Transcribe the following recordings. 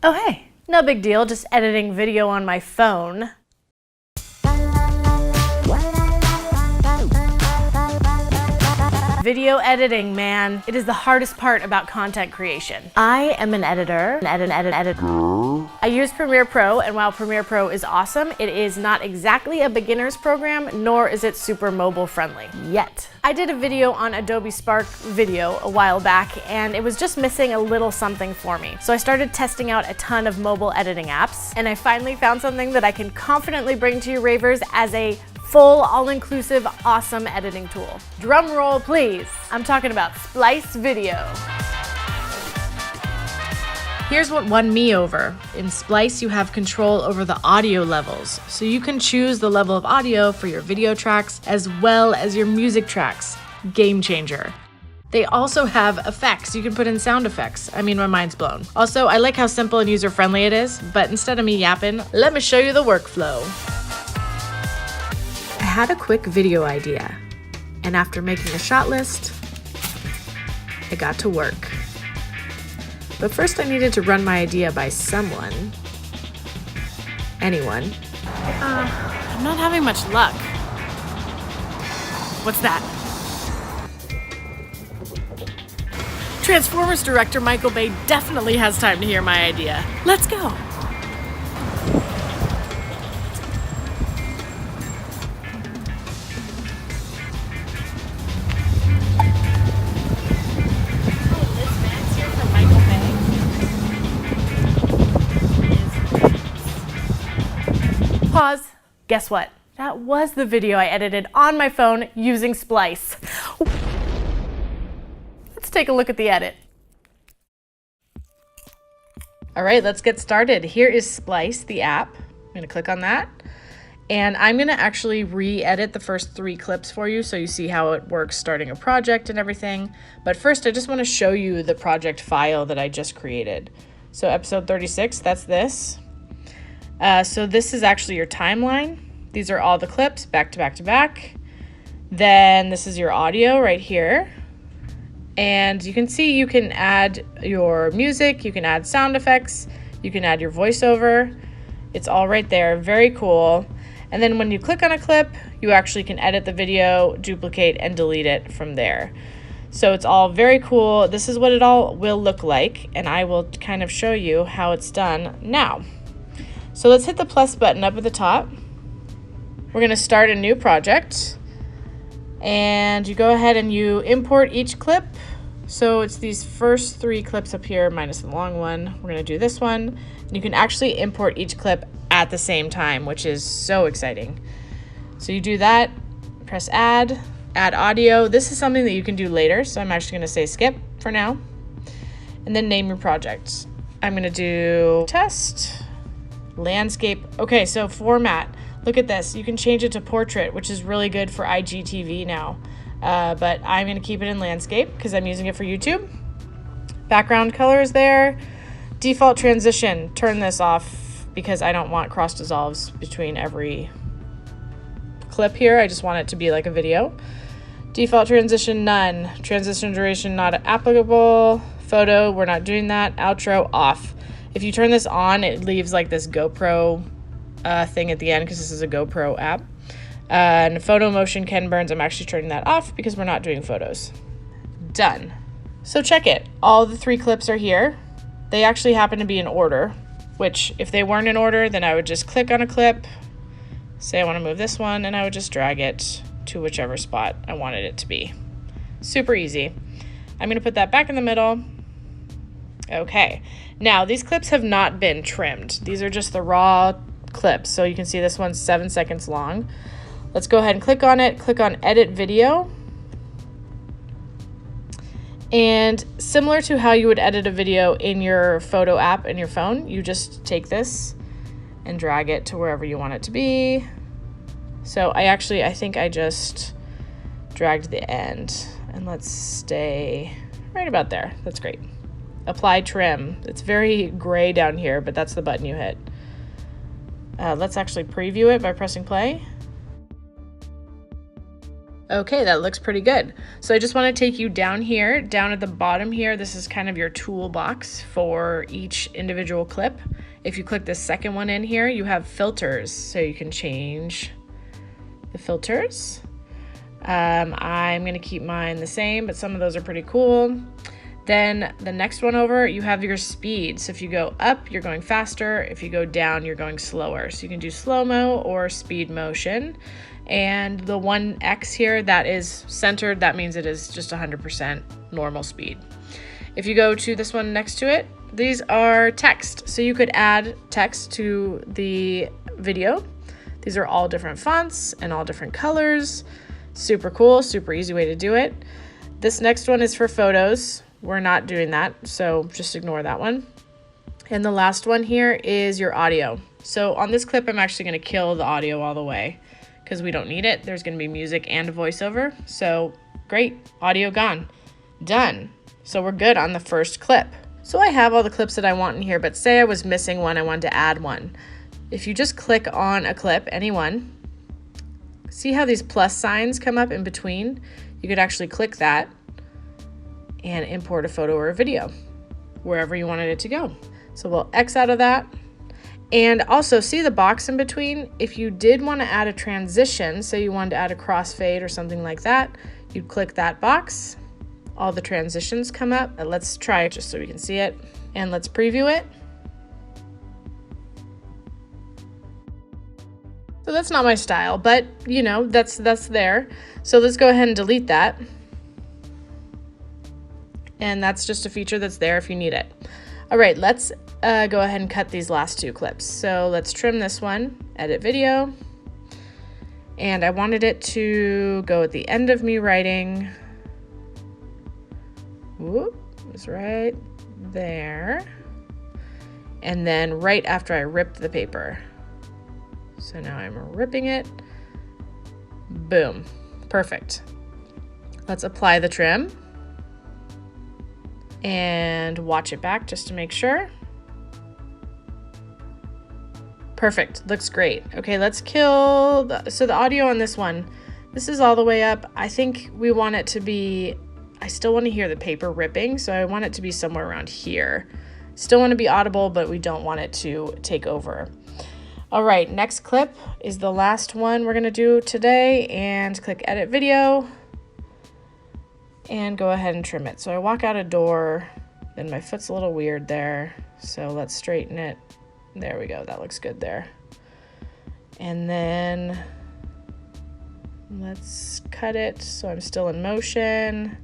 Oh hey, no big deal, just editing video on my phone. Video editing, man. It is the hardest part about content creation. I am an editor. I use Premiere Pro, and while Premiere Pro is awesome, it is not exactly a beginner's program, nor is it super mobile friendly, yet. I did a video on Adobe Spark Video a while back, and it was just missing a little something for me. So I started testing out a ton of mobile editing apps, and I finally found something that I can confidently bring to you ravers as a full, all-inclusive, awesome editing tool. Drum roll, please. I'm talking about Splice Video. Here's what won me over. In Splice, you have control over the audio levels, so you can choose the level of audio for your video tracks as well as your music tracks. Game changer. They also have effects. You can put in sound effects. I mean, my mind's blown. Also, I like how simple and user-friendly it is, but instead of me yapping, let me show you the workflow. I had a quick video idea, and after making a shot list, I got to work. But first I needed to run my idea by someone. Anyone. I'm not having much luck. What's that? Transformers director Michael Bay definitely has time to hear my idea. Let's go. Pause. Guess what? That was the video I edited on my phone using Splice. Let's take a look at the edit. All right, let's get started. Here is Splice, the app. I'm gonna click on that. And I'm gonna actually re-edit the first 3 clips for you so you see how it works starting a project and everything. But first, I just wanna show you the project file that I just created. So episode 36, that's this. So this is actually your timeline. These are all the clips back to back to back. Then this is your audio right here. And you can see you can add your music, you can add sound effects, you can add your voiceover. It's all right there, very cool. And then when you click on a clip, you actually can edit the video, duplicate, and delete it from there. So it's all very cool. This is what it all will look like, and I will kind of show you how it's done now. So let's hit the plus button up at the top. We're gonna start a new project. And you go ahead and you import each clip. So it's these first 3 clips up here minus the long one. We're gonna do this one. And you can actually import each clip at the same time, which is so exciting. So you do that, press add audio. This is something that you can do later. So I'm actually gonna say skip for now. And then name your project. I'm gonna do test. Landscape. Okay, so format. Look at this. You can change it to portrait, which is really good for IGTV now. But I'm going to keep it in landscape because I'm using it for YouTube. Background color is there. Default transition. Turn this off because I don't want cross dissolves between every clip here. I just want it to be like a video. Default transition, none. Transition duration, not applicable. Photo, we're not doing that. Outro, off. If you turn this on, it leaves like this GoPro thing at the end because this is a GoPro app. And photo motion, Ken Burns, I'm actually turning that off because we're not doing photos. Done. So check it. All the 3 clips are here. They actually happen to be in order, which if they weren't in order, then I would just click on a clip, say I want to move this one, and I would just drag it to whichever spot I wanted it to be. Super easy. I'm going to put that back in the middle. Okay, now these clips have not been trimmed. These are just the raw clips. So you can see this one's 7 seconds long. Let's go ahead and click on it. Click on edit video. And similar to how you would edit a video in your photo app in your phone, you just take this and drag it to wherever you want it to be. So I think I just dragged the end, and let's stay right about there. That's great. Apply trim. It's very gray down here, but that's the button you hit. Let's actually preview it by pressing play. Okay, that looks pretty good. So I just want to take you down here, down at the bottom here. This is kind of your toolbox for each individual clip. If you click the second one in here, you have filters. So you can change the filters. I'm going to keep mine the same, but some of those are pretty cool. Then the next one over, you have your speed. So if you go up, you're going faster. If you go down, you're going slower. So you can do slow-mo or speed motion. And the 1x here, that is centered. That means it is just 100% normal speed. If you go to this one next to it, these are text. So you could add text to the video. These are all different fonts and all different colors. Super cool, super easy way to do it. This next one is for photos. We're not doing that, so just ignore that one. And the last one here is your audio. So on this clip, I'm actually going to kill the audio all the way because we don't need it. There's going to be music and a voiceover. So great, audio gone, done. So we're good on the first clip. So I have all the clips that I want in here, but say I was missing one, I wanted to add one. If you just click on a clip, any one, see how these plus signs come up in between? You could actually click that and import a photo or a video wherever you wanted it to go. So we'll X out of that. And also see the box in between. If you did want to add a transition, so you wanted to add a crossfade or something like that, you'd click that box. All the transitions come up. And let's try it just so we can see it. And let's preview it. So that's not my style, but you know, that's there. So let's go ahead and delete that. And that's just a feature that's there if you need it. All right, let's go ahead and cut these last two clips. So let's trim this one, edit video. And I wanted it to go at the end of me writing. Whoop, it's right there. And then right after I ripped the paper. So now I'm ripping it. Boom, perfect. Let's apply the trim. And watch it back just to make sure. Perfect, looks great. Okay, let's kill so the audio on this one. This is all the way up. I think we want it to be, I still want to hear the paper ripping, so I want it to be somewhere around here. Still want to be audible, but we don't want it to take over. All right, next clip is the last one we're gonna do today, and click edit video. And go ahead and trim it. So I walk out a door, then my foot's a little weird there. So let's straighten it. There we go, that looks good there. And then let's cut it so I'm still in motion.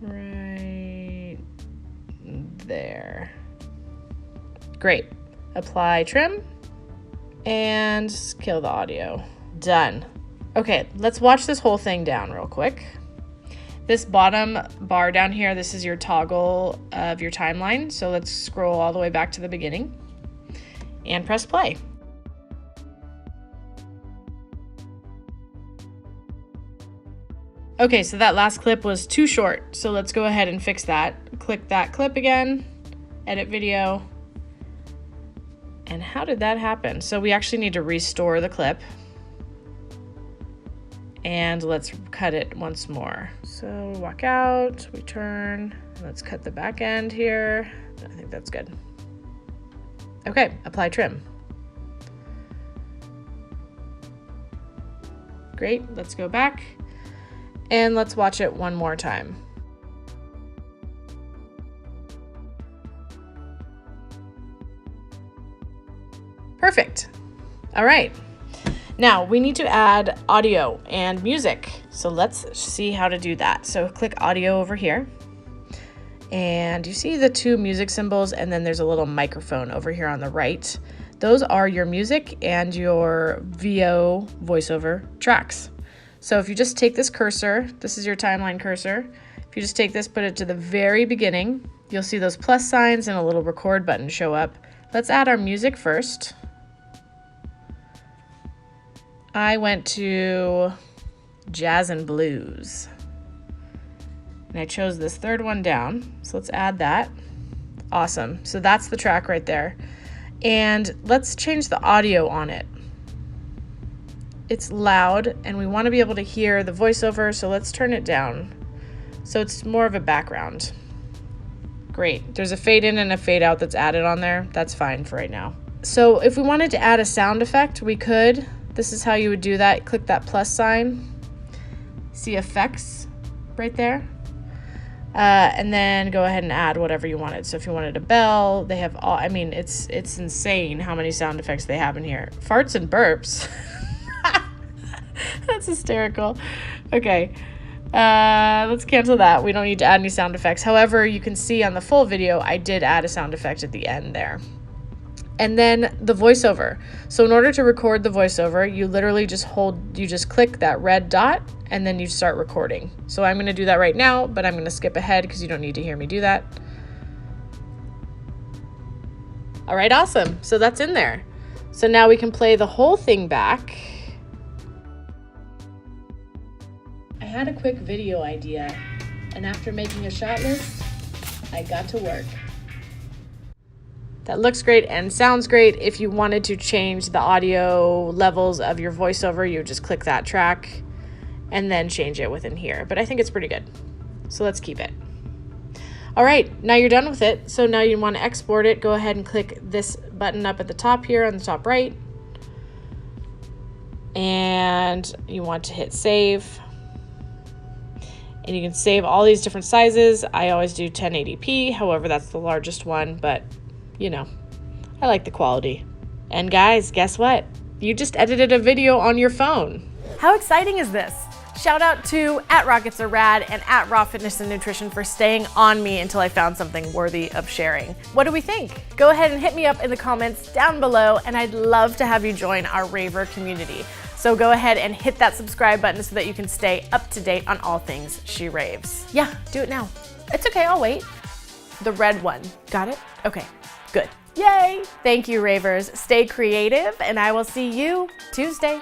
Right there. Great, apply trim and kill the audio, done. Okay, let's watch this whole thing down real quick. This bottom bar down here, this is your toggle of your timeline. So let's scroll all the way back to the beginning and press play. Okay, so that last clip was too short. So let's go ahead and fix that. Click that clip again, edit video. And how did that happen? So we actually need to restore the clip. And let's cut it once more. So walk out, we turn, let's cut the back end here. I think that's good. Okay, apply trim. Great, let's go back and let's watch it one more time. Perfect. All right. Now we need to add audio and music. So let's see how to do that. So click audio over here. And you see the two music symbols, and then there's a little microphone over here on the right. Those are your music and your VO voiceover tracks. So if you just take this cursor, this is your timeline cursor. If you just take this, put it to the very beginning, you'll see those plus signs and a little record button show up. Let's add our music first. I went to jazz and blues. And I chose this third one down. So let's add that. Awesome. So that's the track right there. And let's change the audio on it. it's loud and we want to be able to hear the voiceover, so let's turn it down so it's more of a background. Great. There's a fade in and a fade out that's added on there. That's fine for right now. So if we wanted to add a sound effect, we could. This is how you would do that. Click that plus sign. See effects right there. And then go ahead and add whatever you wanted. So if you wanted a bell, they have all, I mean, it's insane how many sound effects they have in here. Farts and burps. That's hysterical. Okay. Let's cancel that. We don't need to add any sound effects. However, you can see on the full video, I did add a sound effect at the end there. And then the voiceover. So in order to record the voiceover, you literally just click that red dot and then you start recording. So I'm gonna do that right now, but I'm gonna skip ahead because you don't need to hear me do that. All right, awesome. So that's in there. So now we can play the whole thing back. I had a quick video idea, and after making a shot list, I got to work. That looks great and sounds great. If you wanted to change the audio levels of your voiceover, you would just click that track and then change it within here. But I think it's pretty good. So let's keep it. All right, now you're done with it. So now you want to export it. Go ahead and click this button up at the top here on the top right. And you want to hit save. And you can save all these different sizes. I always do 1080p. However, that's the largest one, but you know, I like the quality. And guys, guess what? You just edited a video on your phone. How exciting is this? Shout out to @RocketsAreRad and @RawFitnessAndNutrition for staying on me until I found something worthy of sharing. What do we think? Go ahead and hit me up in the comments down below, and I'd love to have you join our raver community. So go ahead and hit that subscribe button so that you can stay up to date on all things She Raves. Yeah, do it now. It's okay, I'll wait. The red one. Got it? Okay, good. Yay! Thank you, ravers. Stay creative, and I will see you Tuesday.